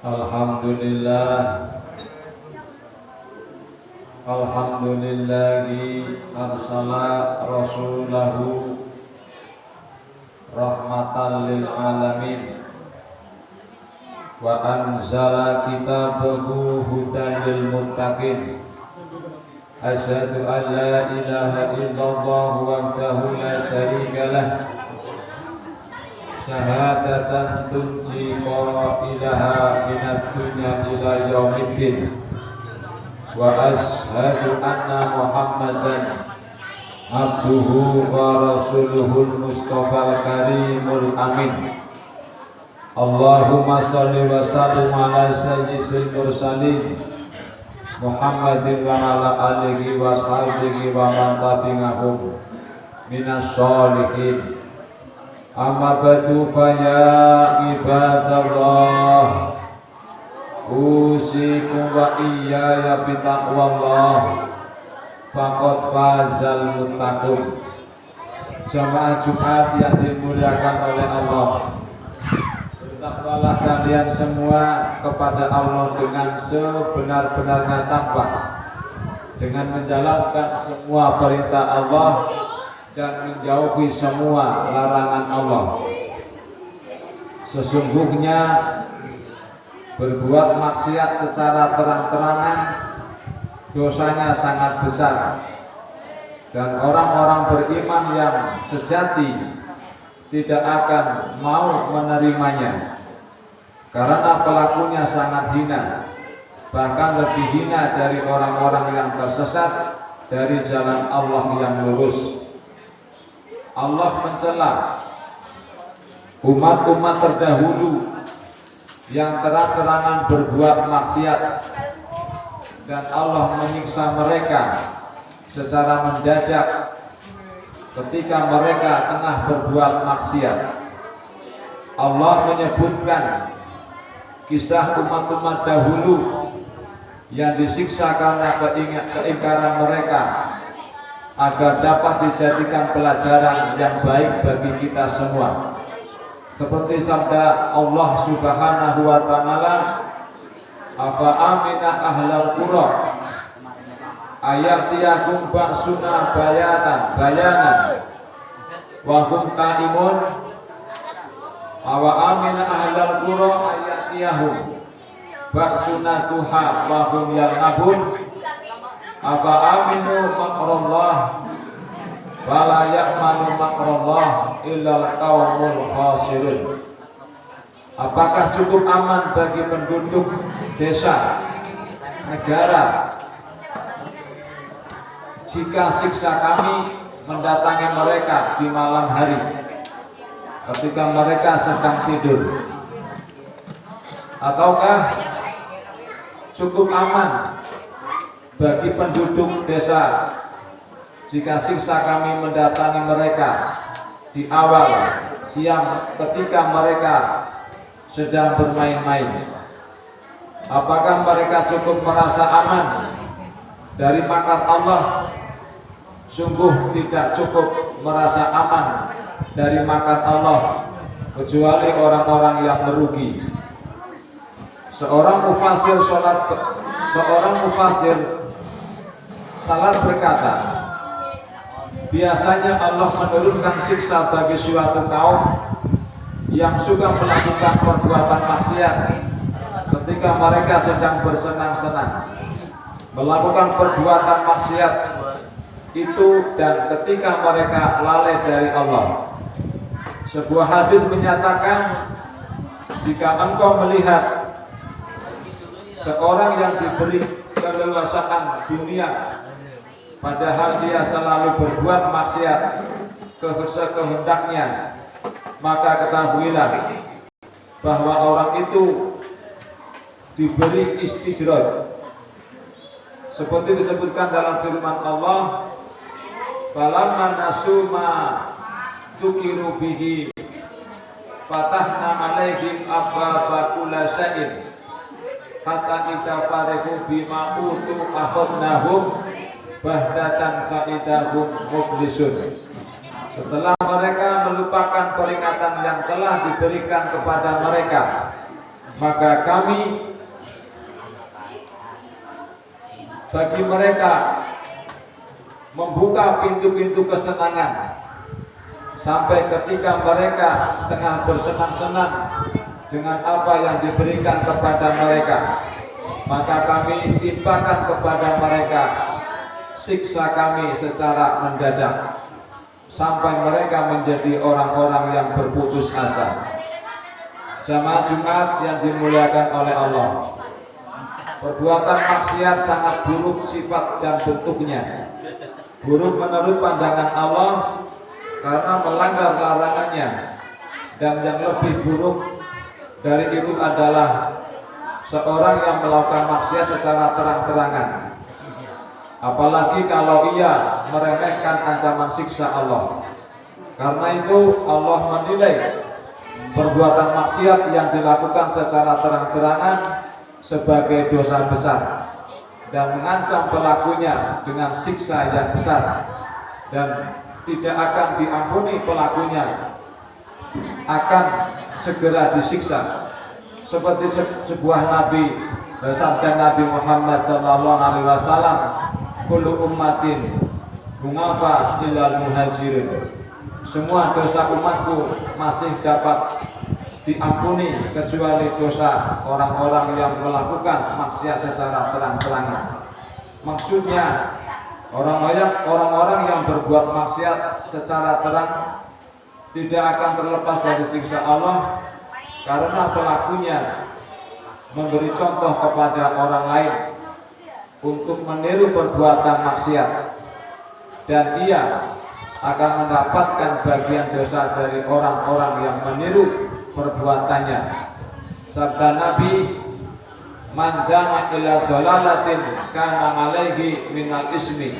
Alhamdulillah, alhamdulillahi arsala rasulahu rahmatan lil alamin wa anzala kitabahu hudan lil muttaqin. Asyhadu an la ilaha illallah wahdahu la syarika lah, syahadatan tunji qailaha minad dunya ila yaumiddin. Wa ashhadu anna Muhammadan abduhu wa rasuluhul mustafal karimul amin. Allahumma sholli wa sallim ala sayyidil mursalin Muhammadin wa ala alihi wa sahbihi wa man tabi'ahum minas sholihin. Amma ba'du fa ya ibadallah, usikum wa iyaya bitaqwallah, faqad fazal muttaqun. Jamaah Jumat yang dimuliakan oleh Allah, bertakwalah kalian semua kepada Allah dengan sebenar-benarnya takwa, dengan menjalankan semua perintah Allah dan menjauhi semua larangan Allah. Sesungguhnya berbuat maksiat secara terang-terangan dosanya sangat besar, dan orang-orang beriman yang sejati tidak akan mau menerimanya, karena pelakunya sangat hina, bahkan lebih hina dari orang-orang yang tersesat dari jalan Allah yang lurus. Allah mencela umat-umat terdahulu yang terang-terangan berbuat maksiat, dan Allah menyiksa mereka secara mendadak ketika mereka tengah berbuat maksiat. Allah menyebutkan kisah umat-umat dahulu yang disiksa karena keingkaran mereka, agar dapat dijadikan pelajaran yang baik bagi kita semua. Seperti sabda Allah Subhanahu wa taala, afa amina ahlal qura ayatiyakum ba'suna bayanan wa hum qaimun, awa amina ahlal qura ayatiyahum ba'suna duha wa hum yal'abun, afa aminu makrallah wala ya'manu makrallah illal qaumul khasirun. Apakah cukup aman bagi penduduk desa, negara, jika siksa kami mendatangi mereka di malam hari ketika mereka sedang tidur? Ataukah cukup aman bagi penduduk desa jika siksa kami mendatangi mereka di awal siang ketika mereka sedang bermain-main? Apakah mereka cukup merasa aman dari makar Allah? Sungguh tidak cukup merasa aman dari makar Allah, kecuali orang-orang yang merugi. Seorang mufasir salat berkata, biasanya Allah menurunkan siksa bagi suatu kaum yang suka melakukan perbuatan maksiat ketika mereka sedang bersenang-senang melakukan perbuatan maksiat itu, dan ketika mereka lalai dari Allah. Sebuah hadis menyatakan, jika engkau melihat seorang yang diberi keleluasaan dunia padahal dia selalu berbuat maksiat kehendaknya, maka ketahuilah bahwa orang itu diberi istijrad, seperti disebutkan dalam firman Allah, falamma nasuma tukiru bihi fatahna alaihim abwaba kulli syai'in hatta idza farihu bima utu akhadnahum bahdatan fa idahum mublisun. Setelah mereka melupakan peringatan yang telah diberikan kepada mereka, maka kami bagi mereka membuka pintu-pintu kesenangan sampai ketika mereka tengah bersenang-senang dengan apa yang diberikan kepada mereka, maka kami timpakan kepada mereka siksa kami secara mendadak sampai mereka menjadi orang-orang yang berputus asa. Jamaah Jumat yang dimuliakan oleh Allah, perbuatan maksiat sangat buruk sifat dan bentuknya. Buruk menurut pandangan Allah karena melanggar larangannya, dan yang lebih buruk dari itu adalah seorang yang melakukan maksiat secara terang-terangan, apalagi kalau ia meremehkan ancaman siksa Allah. Karena itu Allah menilai perbuatan maksiat yang dilakukan secara terang-terangan sebagai dosa besar dan mengancam pelakunya dengan siksa yang besar, dan tidak akan diampuni pelakunya, akan segera disiksa. Seperti sebuah nabi, sabda Nabi Muhammad SAW, kullu ummatin mu'afa illal muhajirin. Semua dosa umatku masih dapat diampuni kecuali dosa orang-orang yang melakukan maksiat secara terang-terangan. Maksudnya orang-orang yang berbuat maksiat secara terang tidak akan terlepas dari siksa Allah karena pelakunya memberi contoh kepada orang lain untuk meniru perbuatan maksiat, dan ia akan mendapatkan bagian dosa dari orang-orang yang meniru perbuatannya. Sabda Nabi, man dama ila dolalatin kana alaihi minal ismi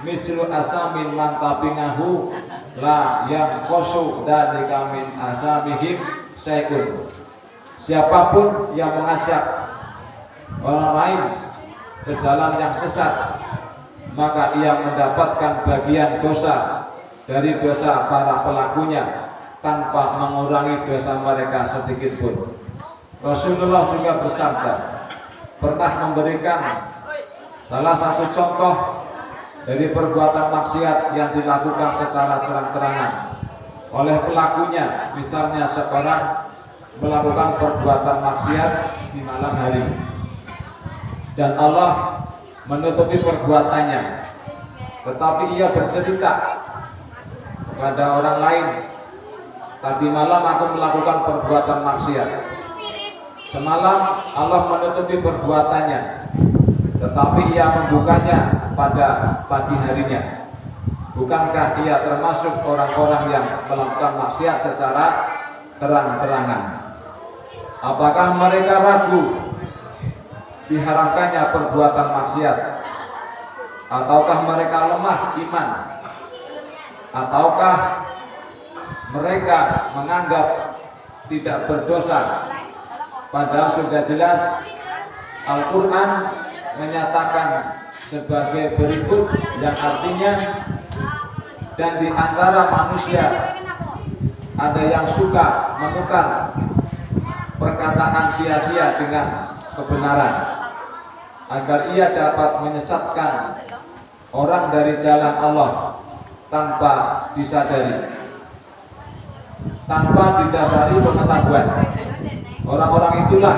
mislu asamin man tabingahu la yang kosu dari kamin asamihim syai'un. Siapapun yang mengajak orang lain ke jalan yang sesat, maka ia mendapatkan bagian dosa dari dosa para pelakunya tanpa mengurangi dosa mereka sedikit pun. Rasulullah juga bersabda, pernah memberikan salah satu contoh dari perbuatan maksiat yang dilakukan secara terang-terangan oleh pelakunya. Misalnya seorang melakukan perbuatan maksiat di malam hari dan Allah menutupi perbuatannya, tetapi ia bercerita kepada orang lain, tadi malam aku melakukan perbuatan maksiat. Semalam Allah menutupi perbuatannya, tetapi ia membukanya pada pagi harinya. Bukankah ia termasuk orang-orang yang melakukan maksiat secara terang-terangan? Apakah mereka ragu diharamkannya perbuatan maksiat? Ataukah mereka lemah iman? Ataukah mereka menganggap tidak berdosa? Padahal sudah jelas Al-Quran menyatakan sebagai berikut, yang artinya, dan di antara manusia ada yang suka menukar perkataan sia-sia dengan kebenaran agar ia dapat menyesatkan orang dari jalan Allah tanpa disadari, tanpa didasari pengetahuan. Orang-orang itulah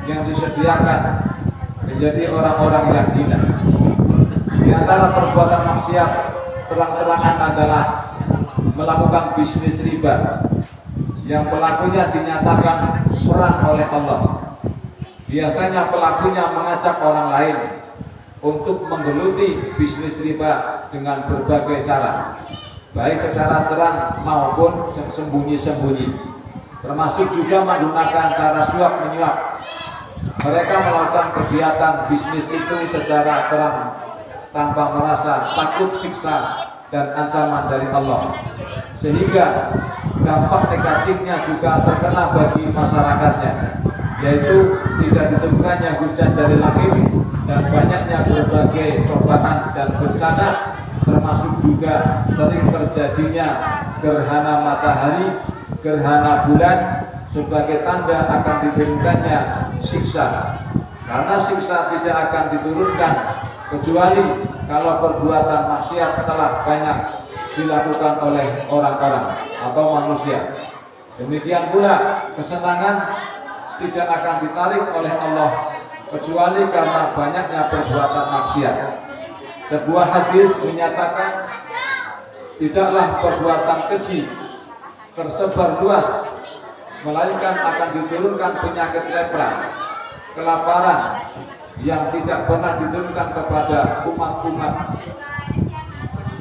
yang disediakan menjadi orang-orang yang hina. Di antara perbuatan maksiat terang-terangan adalah melakukan bisnis riba yang pelakunya dinyatakan perang oleh Allah. Biasanya pelakunya mengajak orang lain untuk menggeluti bisnis riba dengan berbagai cara, baik secara terang maupun sembunyi-sembunyi, termasuk juga menggunakan cara suap menyuap. Mereka melakukan kegiatan bisnis itu secara terang tanpa merasa takut siksa dan ancaman dari Allah, sehingga dampak negatifnya juga terkena bagi masyarakatnya, yaitu tidak ditemukannya hujan dari langit dan banyaknya berbagai cobaan dan bencana termasuk juga sering terjadinya gerhana matahari, gerhana bulan sebagai tanda akan diturunkannya siksa. Karena siksa tidak akan diturunkan kecuali kalau perbuatan maksiat telah banyak dilakukan oleh orang-orang atau manusia. Demikian pula kesenangan tidak akan ditarik oleh Allah kecuali karena banyaknya perbuatan maksiat. Sebuah hadis menyatakan tidaklah perbuatan keji tersebar luas melainkan akan diturunkan penyakit lepra, kelaparan yang tidak pernah diturunkan kepada umat-umat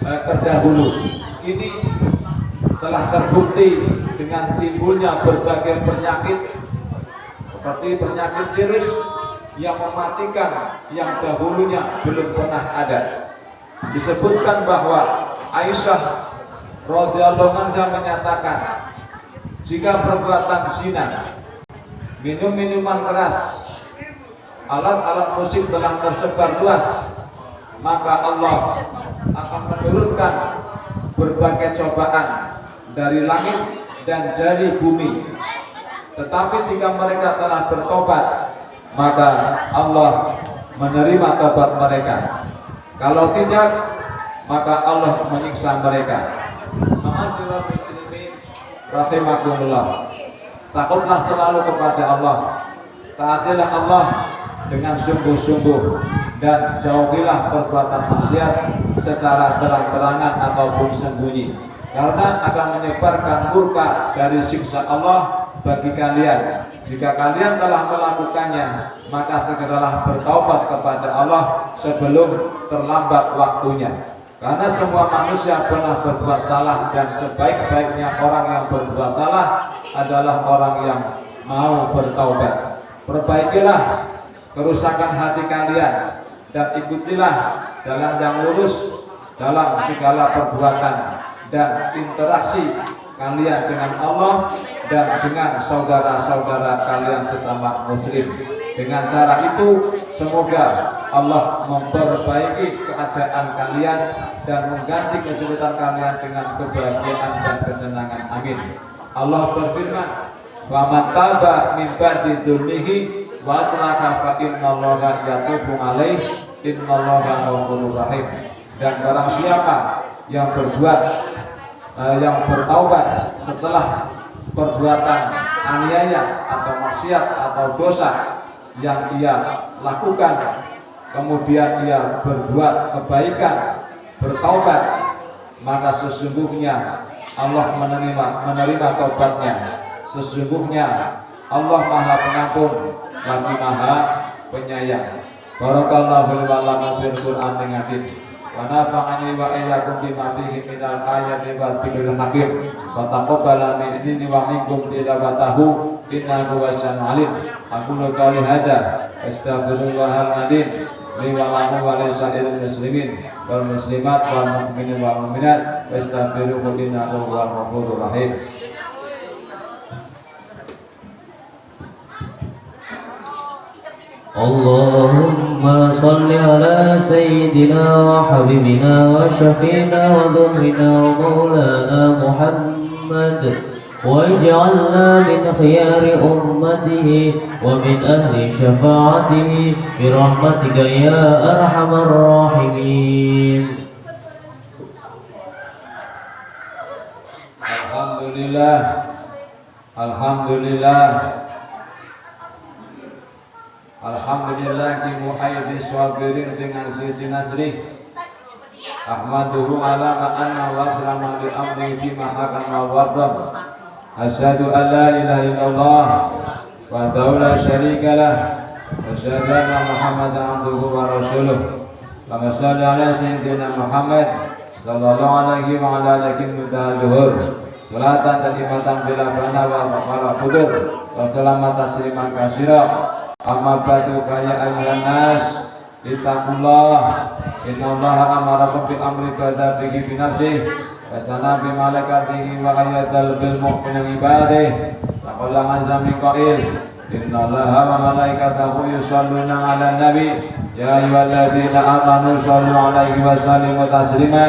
terdahulu. Kini telah terbukti dengan timbulnya berbagai penyakit seperti penyakit virus yang mematikan yang dahulunya belum pernah ada. Disebutkan bahwa Aisyah radhiyallahu anha menyatakan, jika perbuatan zina, minum minuman keras, alat-alat musik telah tersebar luas, maka Allah akan menurunkan berbagai cobaan dari langit dan dari bumi. Tetapi jika mereka telah bertobat, maka Allah menerima tobat mereka. Kalau tidak, maka Allah menyiksa mereka. Ma'asyiral muslimin rahimakumullah. Takutlah selalu kepada Allah, taatilah Allah dengan sungguh-sungguh, dan jauhilah perbuatan maksiat secara terang-terangan ataupun sembunyi, karena akan menyebarkan murka dari siksa Allah bagi kalian. Jika kalian telah melakukannya, maka segeralah bertaubat kepada Allah sebelum terlambat waktunya. Karena semua manusia pernah berbuat salah, dan sebaik-baiknya orang yang berbuat salah adalah orang yang mau bertaubat. Perbaikilah kerusakan hati kalian dan ikutilah jalan yang lurus dalam segala perbuatan dan interaksi kalian dengan Allah dan dengan saudara-saudara kalian sesama muslim. Dengan cara itu semoga Allah memperbaiki keadaan kalian dan mengganti kesulitan kalian dengan kebahagiaan dan kesenangan. Amin. Allah berfirman, "Wa man taba min ba'di dzulmihi wa aslaha fa innallaha yatubu 'alaihi innallaha ghafurur rahim." Dan barang siapa yang bertaubat setelah perbuatan aniaya atau maksiat atau dosa yang ia lakukan, kemudian ia berbuat kebaikan, bertaubat, maka sesungguhnya Allah menerima taubatnya. Sesungguhnya Allah Maha Pengampun lagi Maha Penyayang. Barakallahu li wa lakum fil Qur'anil Hakim. Wa nafa'ani wa iyyakum bima fihi minal ayati wal dzikril hakim. Wa taqabbala minni wa minkum tilawatahu innahu was-sami'ul 'alim. Aqulu qouli hadza astaghfirullahal adzim li wa lakum wa li sa'iril muslimin wal muslimat wal mu'minin wal mu'minat wastaghfiruhu innahu huwal ghafurur rahim. Allahumma salli ala sayyidina wa habibina wa syafi'ina wa dhuhrina wa maulana Muhammad waj'alna min khiyari ummatihi wa min ahli syafa'atihi birahmatika ya arhamar rahimin. Alhamdulillah, alhamdulillah, alhamdulillah ki mu'ayyidi swabirin dengan suci nasrih. Ahmaduhu ala ma'anna wa salama li amri fi mahakan wa wadab. Asyhadu an la ilaha illallah wa la syarika lah, wa asyhadu anna Muhammadan abduhu wa rasuluh. Allahumma shalli ala sayyidina Muhammad sallallahu alaihi wa ala alihi wa duhur. Salatan dan imatan bila fana wa fudur wa salamat tasliman katsira. Amma ba'du fa ya ayyuhan nas ittaqullah innallaha amarakum bil amri ba'da fihi bi nafsihi wa sana bi malaikatihi wa ayyadal bil mu'minin ibadihi. Faqala azami qail Innallaha wa malaikatahu yusholluna 'alan nabi ya ayyuhalladzina amanu shollu 'alaihi wa sallimu taslima.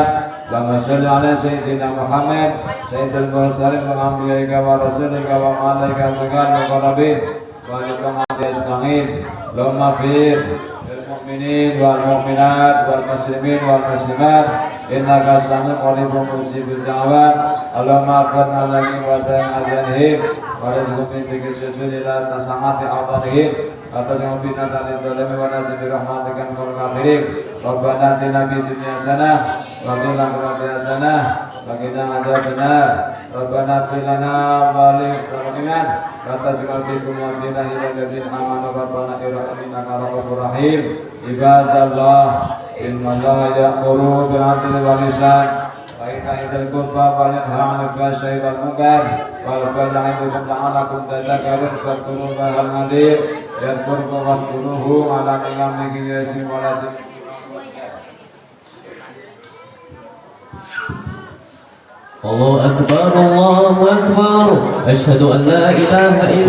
Allahumma sholli 'ala sayyidina Muhammad sayyidil mursalin wa anbiya'ika wa rasulika wa malaikatika al-muqarrabin wa liqamati asma'in. Allahumma fir mu'minin wal mu'minat wal muslimin wal muslimat innaka sami'un qaribun mujibud da'wat. Allahumma qadna lagi wa ta'adhanihim wa rizqhum min dikisusul ila tasamati awtanihim atas yang fitnah dan dzalimi wa nazil rahmatika min kafirin. Rabbana atina fid dunya hasanah wa fil akhirati hasanah wa qina adzabannar. Rabbana ighfir lana wa li ikhwanina wa taj'al fi qulubina hidayatan amanu rabbana innaka rahmanur rahim. Ibadallah innallaha ya'muru bil 'adli wal ihsan wa ita'i dzil qurba wa yanha 'anil fahsya'i wal munkar wal baghi ya'idukum la'allakum tadhakkarun fadhkurullahal 'adzim yadhkurkum washkuruhu 'ala ni'amihi yazid wa la الله أكبر الله أكبر أشهد أن لا إله إلا